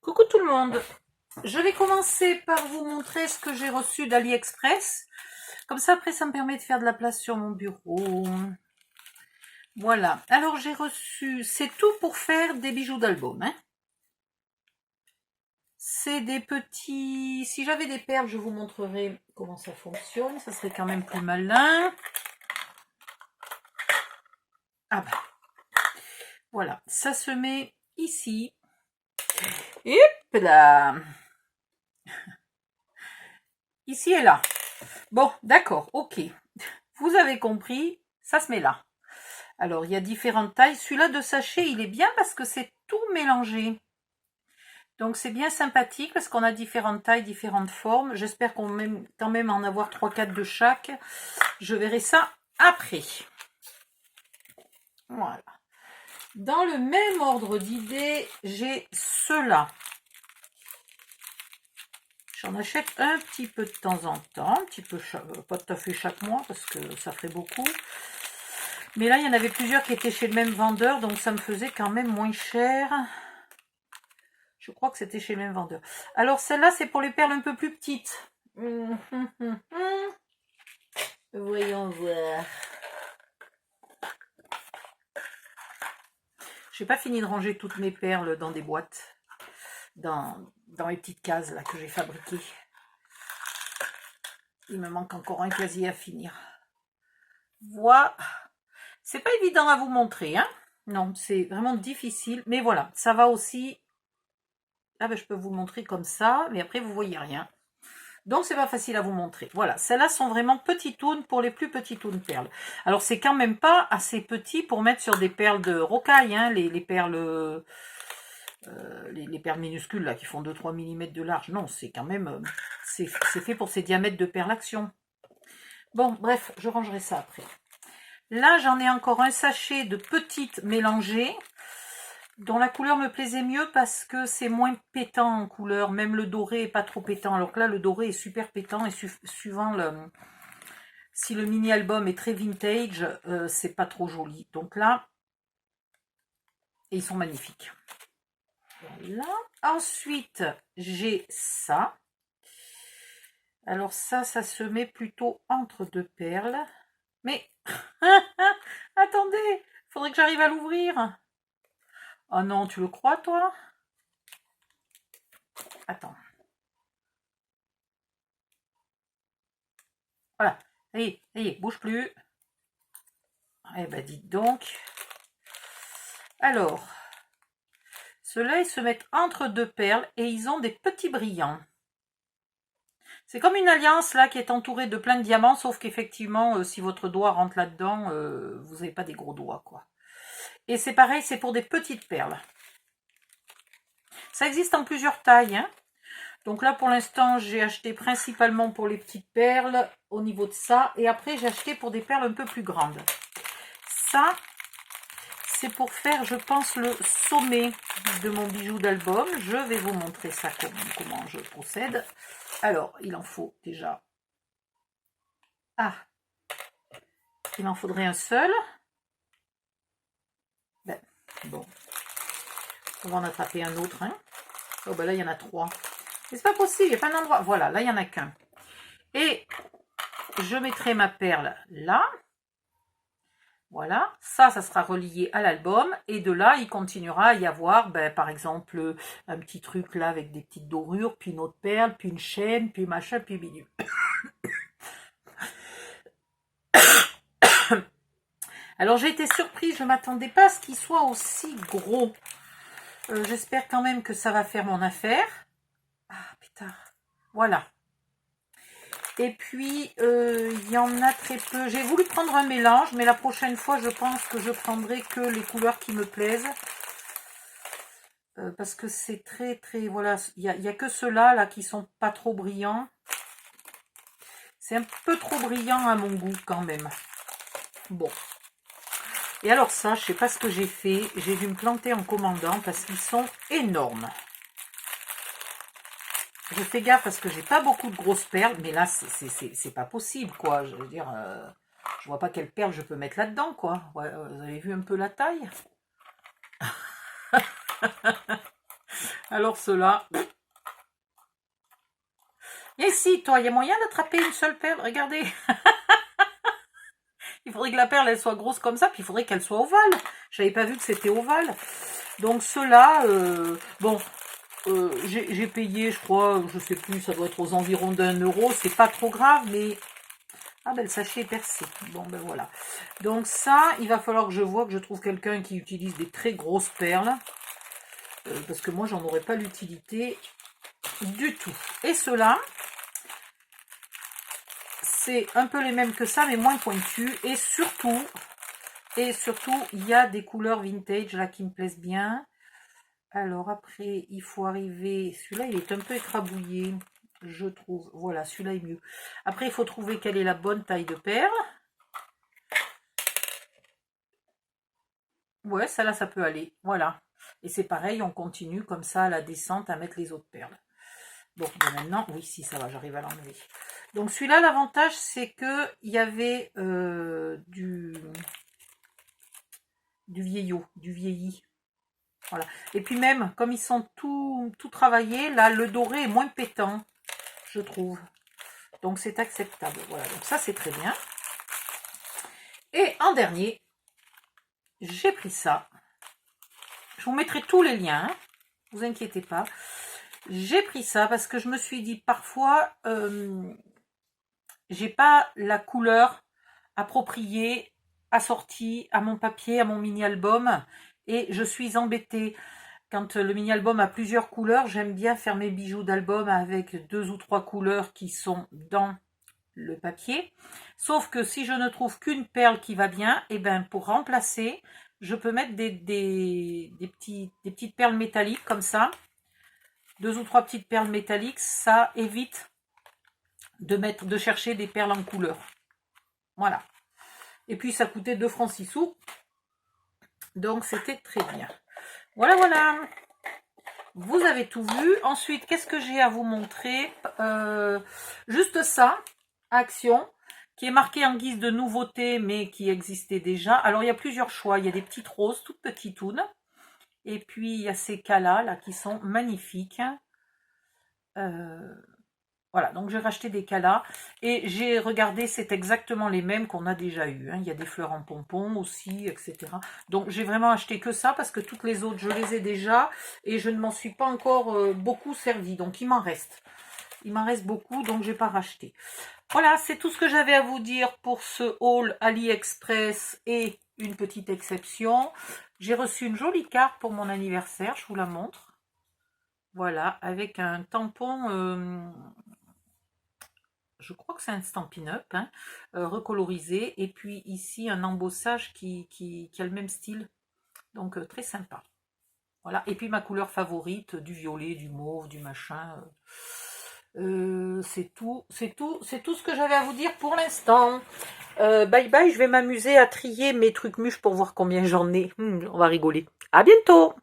Coucou tout le monde, je vais commencer par vous montrer ce que j'ai reçu d'AliExpress. Comme ça, après, ça me permet de faire de la place sur mon bureau. Voilà, alors j'ai reçu, c'est tout pour faire des bijoux d'album. Hein. C'est des petits, si j'avais des perles, je vous montrerai comment ça fonctionne. Ça serait quand même plus malin. Ah bah, voilà, ça se met ici. Hop là. Ici et là. Bon, d'accord, ok. Vous avez compris, ça se met là. Alors, il y a différentes tailles. Celui-là de sachet, il est bien parce que c'est tout mélangé. Donc, c'est bien sympathique parce qu'on a différentes tailles, différentes formes. J'espère qu'on va quand même en avoir 3-4 de chaque. Je verrai ça après. Voilà. Dans le même ordre d'idées, j'ai ceux-là. J'en achète un petit peu de temps en temps. Un petit peu, pas tout à fait chaque mois parce que ça ferait beaucoup. Mais là, il y en avait plusieurs qui étaient chez le même vendeur, donc ça me faisait quand même moins cher. Je crois que c'était chez le même vendeur. Alors, celle-là, c'est pour les perles un peu plus petites. Voyons voir. Je n'ai pas fini de ranger toutes mes perles dans des boîtes. Dans les petites cases là que j'ai fabriquées. Il me manque encore un casier à finir. Voilà. C'est pas évident à vous montrer, hein. Non, c'est vraiment difficile. Mais voilà, ça va aussi. Ah ben, je peux vous le montrer comme ça, mais après, vous voyez rien. Donc, c'est pas facile à vous montrer. Voilà, celles-là sont vraiment petitounes pour les plus petitounes perles. Alors, c'est quand même pas assez petit pour mettre sur des perles de rocaille, hein, les perles... les perles minuscules là qui font 2-3 mm de large. Non, c'est quand même... c'est fait pour ces diamètres de perles action. Bon, bref, je rangerai ça après. Là, j'en ai encore un sachet de petites mélangées, dont la couleur me plaisait mieux parce que c'est moins pétant en couleur. Même le doré est pas trop pétant. Alors que là, le doré est super pétant et suivant le... Si le mini-album est très vintage, c'est pas trop joli. Donc là, et ils sont magnifiques. Voilà. Ensuite, j'ai ça. Alors ça se met plutôt entre deux perles. Mais, attendez, il faudrait que j'arrive à l'ouvrir. Oh non, tu le crois, toi? Attends. Voilà. Ça y est, bouge plus. Eh ben, dites donc. Alors, ceux-là, ils se mettent entre deux perles et ils ont des petits brillants. C'est comme une alliance là qui est entourée de plein de diamants, sauf qu'effectivement, si votre doigt rentre là-dedans, vous n'avez pas des gros doigts, quoi. Et c'est pareil, c'est pour des petites perles. Ça existe en plusieurs tailles, hein. Donc là, pour l'instant, j'ai acheté principalement pour les petites perles au niveau de ça. Et après, j'ai acheté pour des perles un peu plus grandes. Ça, c'est pour faire, je pense, le sommet de mon bijou d'album. Je vais vous montrer ça, comment je procède. Alors, il en faut déjà... Ah, il en faudrait un seul. Ben, bon. On va en attraper un autre. Hein. Oh, ben là, il y en a 3. Mais c'est pas possible, il n'y a pas d'endroit. Voilà, là, il n'y en a qu'un. Et je mettrai ma perle là. Voilà, ça sera relié à l'album. Et de là, il continuera à y avoir, ben, par exemple, un petit truc là avec des petites dorures, puis une autre perle, puis une chaîne, puis machin, puis bidule. Alors, j'ai été surprise, je ne m'attendais pas à ce qu'il soit aussi gros. J'espère quand même que ça va faire mon affaire. Ah, putain. Voilà. Et puis, il y en a très peu. J'ai voulu prendre un mélange, mais la prochaine fois, je pense que je prendrai que les couleurs qui me plaisent. Parce que c'est très, très... Voilà, il y a que ceux-là là, qui sont pas trop brillants. C'est un peu trop brillant à mon goût, quand même. Bon. Et alors ça, je sais pas ce que j'ai fait. J'ai dû me planter en commandant parce qu'ils sont énormes. Je fais gaffe parce que j'ai pas beaucoup de grosses perles, mais là, c'est pas possible, quoi. Je veux dire, je vois pas quelle perle je peux mettre là-dedans, quoi. Ouais, vous avez vu un peu la taille? Alors ceux-là... Et si, toi, il y a moyen d'attraper une seule perle? Regardez. Il faudrait que la perle, elle soit grosse comme ça, puis il faudrait qu'elle soit ovale. J'avais pas vu que c'était ovale. Donc ceux-là, bon, j'ai payé, je crois, je sais plus, ça doit être aux environs d'1 €. C'est pas trop grave, mais... Ah ben le sachet est percé. Bon ben voilà. Donc ça, il va falloir que je vois que je trouve quelqu'un qui utilise des très grosses perles. Parce que moi, j'en aurais pas l'utilité du tout. Et ceux-là, c'est un peu les mêmes que ça, mais moins pointus. Et surtout, il y a des couleurs vintage là qui me plaisent bien. Alors après, il faut arriver... Celui-là, il est un peu écrabouillé, je trouve. Voilà, celui-là est mieux. Après, il faut trouver quelle est la bonne taille de perle. Ouais, ça là, ça peut aller. Voilà. Et c'est pareil, on continue comme ça à la descente à mettre les autres perles. Bon, ben maintenant, oui, si, ça va, j'arrive à l'enlever. Donc celui-là, l'avantage, c'est que il y avait du vieillot, du vieilli. Voilà. Et puis même, comme ils sont tout travaillés, là, le doré est moins pétant, je trouve. Donc c'est acceptable. Voilà, donc ça, c'est très bien. Et en dernier, j'ai pris ça. Je vous mettrai tous les liens, hein, vous inquiétez pas. J'ai pris ça parce que je me suis dit, parfois, j'ai pas la couleur appropriée, assortie à mon papier, à mon mini-album, et je suis embêtée. Quand le mini-album a plusieurs couleurs, j'aime bien faire mes bijoux d'album avec 2 ou 3 couleurs qui sont dans le papier. Sauf que si je ne trouve qu'une perle qui va bien, et ben pour remplacer, je peux mettre des petites perles métalliques comme ça. 2 ou 3 petites perles métalliques, ça évite de chercher des perles en couleur. Voilà. Et puis ça coûtait 2 francs 6 sous. Donc c'était très bien. Voilà, voilà. Vous avez tout vu. Ensuite, qu'est-ce que j'ai à vous montrer? Juste ça, Action, qui est marqué en guise de nouveauté, mais qui existait déjà. Alors, il y a plusieurs choix. Il y a des petites roses, toutes petitounes. Et puis, il y a ces cas-là, là, qui sont magnifiques. Voilà, donc j'ai racheté des cas-là. Et j'ai regardé, c'est exactement les mêmes qu'on a déjà eu. Hein. Il y a des fleurs en pompon aussi, etc. Donc j'ai vraiment acheté que ça parce que toutes les autres, je les ai déjà. Et je ne m'en suis pas encore beaucoup servi. Donc il m'en reste. Il m'en reste beaucoup, donc je n'ai pas racheté. Voilà, c'est tout ce que j'avais à vous dire pour ce haul AliExpress et une petite exception. J'ai reçu une jolie carte pour mon anniversaire, je vous la montre. Voilà, avec un tampon... je crois que c'est un Stampin' Up, hein, recolorisé. Et puis ici, un embossage qui a le même style. Donc, très sympa. Voilà. Et puis, ma couleur favorite, du violet, du mauve, du machin. C'est tout ce que j'avais à vous dire pour l'instant. Bye bye, je vais m'amuser à trier mes trucs mûches pour voir combien j'en ai. On va rigoler. À bientôt!